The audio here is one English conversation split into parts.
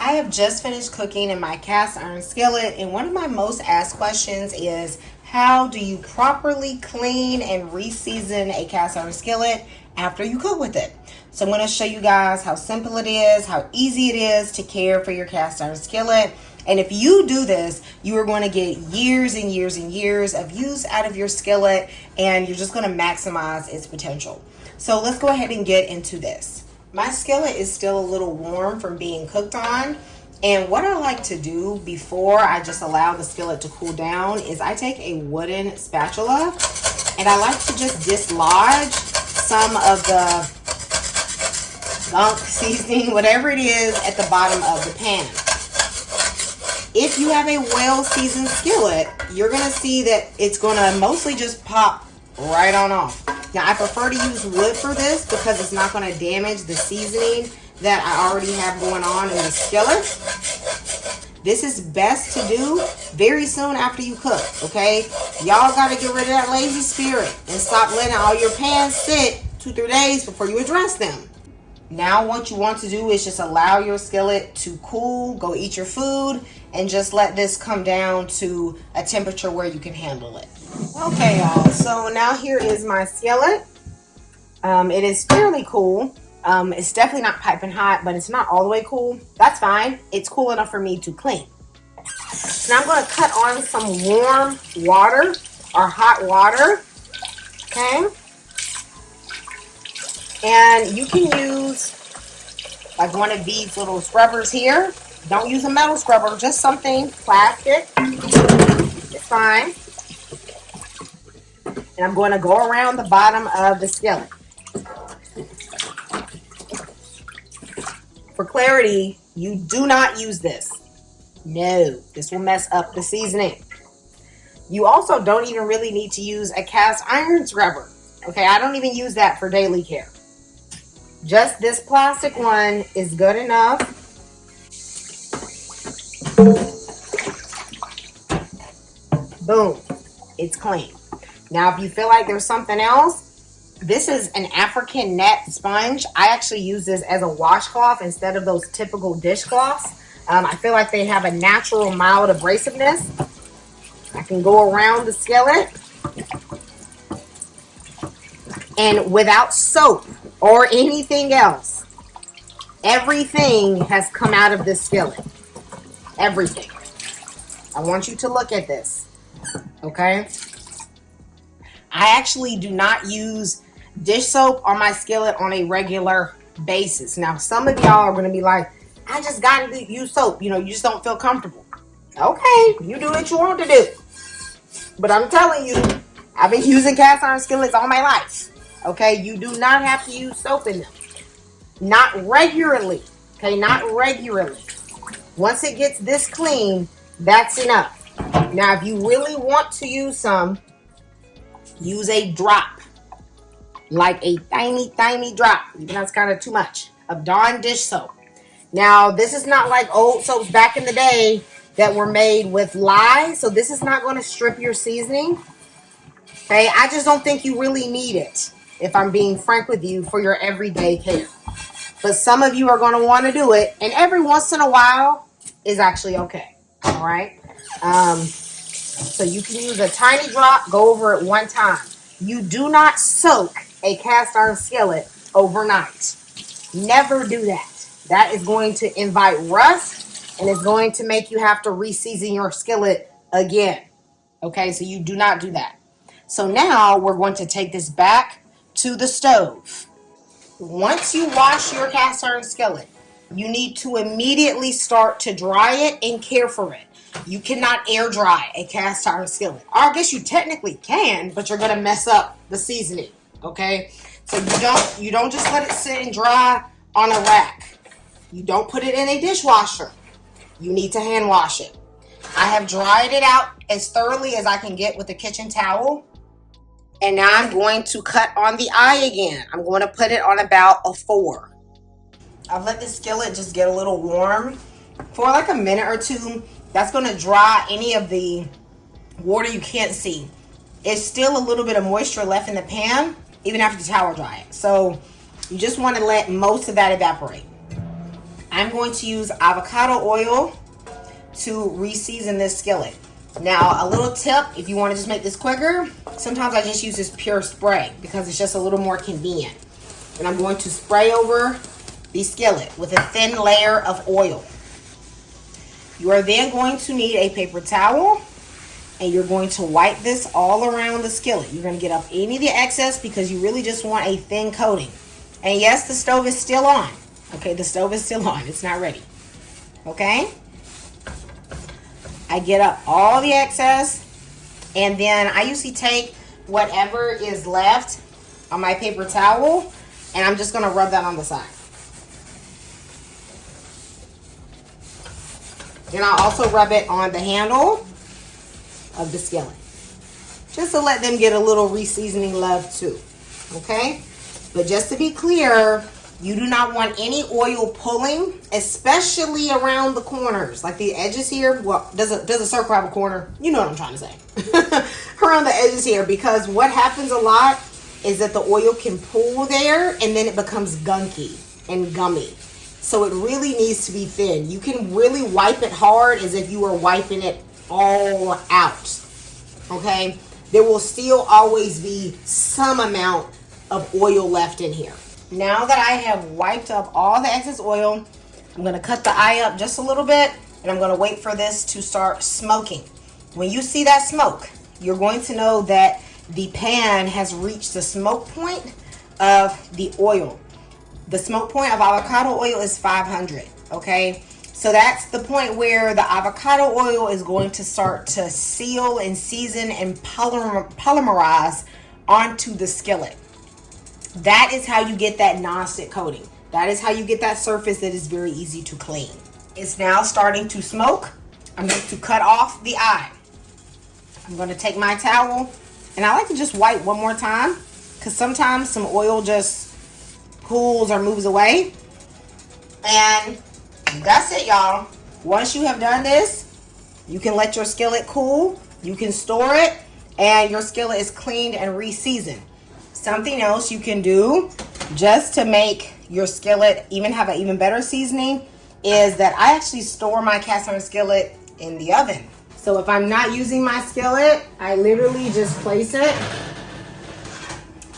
I have just finished cooking in my cast iron skillet, and one of my most asked questions is how do you properly clean and re-season a cast iron skillet after you cook with it? So I'm going to show you guys how simple it is, how easy it is to care for your cast iron skillet. And if you do this, you are going to get years and years and years of use out of your skillet, and you're just going to maximize its potential. So let's go ahead and get into this. My skillet is still a little warm from being cooked on. And what I like to do before I just allow the skillet to cool down is I take a wooden spatula and I like to just dislodge some of the gunk, seasoning, whatever it is at the bottom of the pan. If you have a well-seasoned skillet, you're going to see that it's going to mostly just pop right on off. Now, I prefer to use wood for this because it's not going to damage the seasoning that I already have going on in the skillet. This is best to do very soon after you cook, okay? Y'all got to get rid of that lazy spirit and stop letting all your pans sit 2-3 days before you address them. Now what you want to do is just allow your skillet to cool, go eat your food, and just let this come down to a temperature where you can handle it. Okay, y'all, so now here is my skillet. It is fairly cool. It's definitely not piping hot, but it's not all the way cool. That's fine. It's cool enough for me to clean. Now I'm going to cut on some warm water or hot water, okay? And you can use like one of these little scrubbers here. Don't use a metal scrubber, just something plastic. It's fine. And I'm going to go around the bottom of the skillet. For clarity, you do not use this. No, this will mess up the seasoning. You also don't even really need to use a cast iron scrubber. Okay, I don't even use that for daily care. Just this plastic one is good enough. Boom, it's clean. Now, if you feel like there's something else, this is an African net sponge. I actually use this as a washcloth instead of those typical dishcloths. I feel like they have a natural mild abrasiveness. I can go around the skillet. And without soap or anything else, everything has come out of this skillet. Everything. I want you to look at this. Okay? I actually do not use dish soap on my skillet on a regular basis. Now, some of y'all are going to be like, I just got to use soap. You know, you just don't feel comfortable. Okay, you do what you want to do. But I'm telling you, I've been using cast iron skillets all my life. Okay, you do not have to use soap in them. Not regularly. Okay, not regularly. Once it gets this clean, that's enough. Now, if you really want to use some, use a drop, like a tiny, tiny drop, even that's kind of too much, of Dawn dish soap. Now, this is not like old soaps back in the day that were made with lye, so this is not going to strip your seasoning. Okay, I just don't think you really need it, if I'm being frank with you, for your everyday care. But some of you are going to want to do it, and every once in a while is actually okay. All right? So you can use a tiny drop, go over it one time. You do not soak a cast iron skillet overnight. Never do that. That is going to invite rust, and it's going to make you have to re-season your skillet again. Okay, so you do not do that. So now we're going to take this back to the stove. Once you wash your cast iron skillet, you need to immediately start to dry it and care for it. You cannot air dry a cast iron skillet. Or I guess you technically can, but you're going to mess up the seasoning, okay? So you don't just let it sit and dry on a rack. You don't put it in a dishwasher. You need to hand wash it. I have dried it out as thoroughly as I can get with a kitchen towel. And now I'm going to cut on the eye again. I'm going to put it on about a 4. I've let the skillet just get a little warm for like a minute or two. That's going to dry any of the water you can't see. It's still a little bit of moisture left in the pan, even after the towel dry it. So you just want to let most of that evaporate. I'm going to use avocado oil to reseason this skillet. Now, a little tip, if you want to just make this quicker, sometimes I just use this pure spray because it's just a little more convenient. And I'm going to spray over the skillet with a thin layer of oil. You are then going to need a paper towel, and you're going to wipe this all around the skillet. You're going to get off any of the excess because you really just want a thin coating. And yes, the stove is still on. Okay, the stove is still on. It's not ready. Okay? I get up all the excess, and then I usually take whatever is left on my paper towel, and I'm just going to rub that on the side. Then I'll also rub it on the handle of the skillet, just to let them get a little reseasoning love too. Okay? But just to be clear, you do not want any oil pulling, especially around the corners, like the edges here. Well, does a circle have a corner? You know what I'm trying to say. Around the edges here, because what happens a lot is that the oil can pool there, and then it becomes gunky and gummy. So it really needs to be thin. You can really wipe it hard as if you were wiping it all out. Okay? There will still always be some amount of oil left in here. Now that I have wiped up all the excess oil, I'm going to cut the eye up just a little bit, and I'm going to wait for this to start smoking. When you see that smoke, you're going to know that the pan has reached the smoke point of the oil. The smoke point of avocado oil is 500, okay? So that's the point where the avocado oil is going to start to seal and season and polymerize onto the skillet. That is how you get that non-stick coating. That is how you get that surface that is very easy to clean. It's now starting to smoke. I'm going to cut off the eye. I'm going to take my towel, and I like to just wipe one more time because sometimes some oil just pools or moves away. And that's it, y'all. Once you have done this, you can let your skillet cool. You can store it, and your skillet is cleaned and reseasoned. Something else you can do just to make your skillet have an even better seasoning is that I actually store my cast iron skillet in the oven. So if I'm not using my skillet, I literally just place it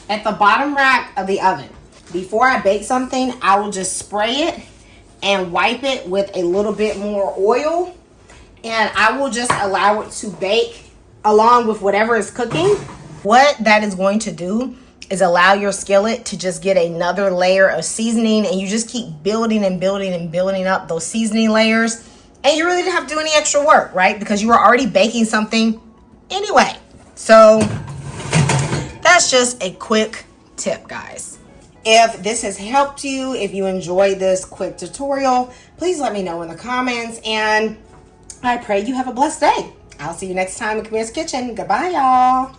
at the bottom rack of the oven. Before I bake something, I will just spray it and wipe it with a little bit more oil, and I will just allow it to bake along with whatever is cooking. What that is going to do is allow your skillet to just get another layer of seasoning, and you just keep building and building and building up those seasoning layers, and you really didn't have to do any extra work, right? Because you were already baking something anyway. So that's just a quick tip, guys. If this has helped you, if you enjoyed this quick tutorial, please let me know in the comments, and I pray you have a blessed day. I'll see you next time in Camille's Kitchen. Goodbye, y'all.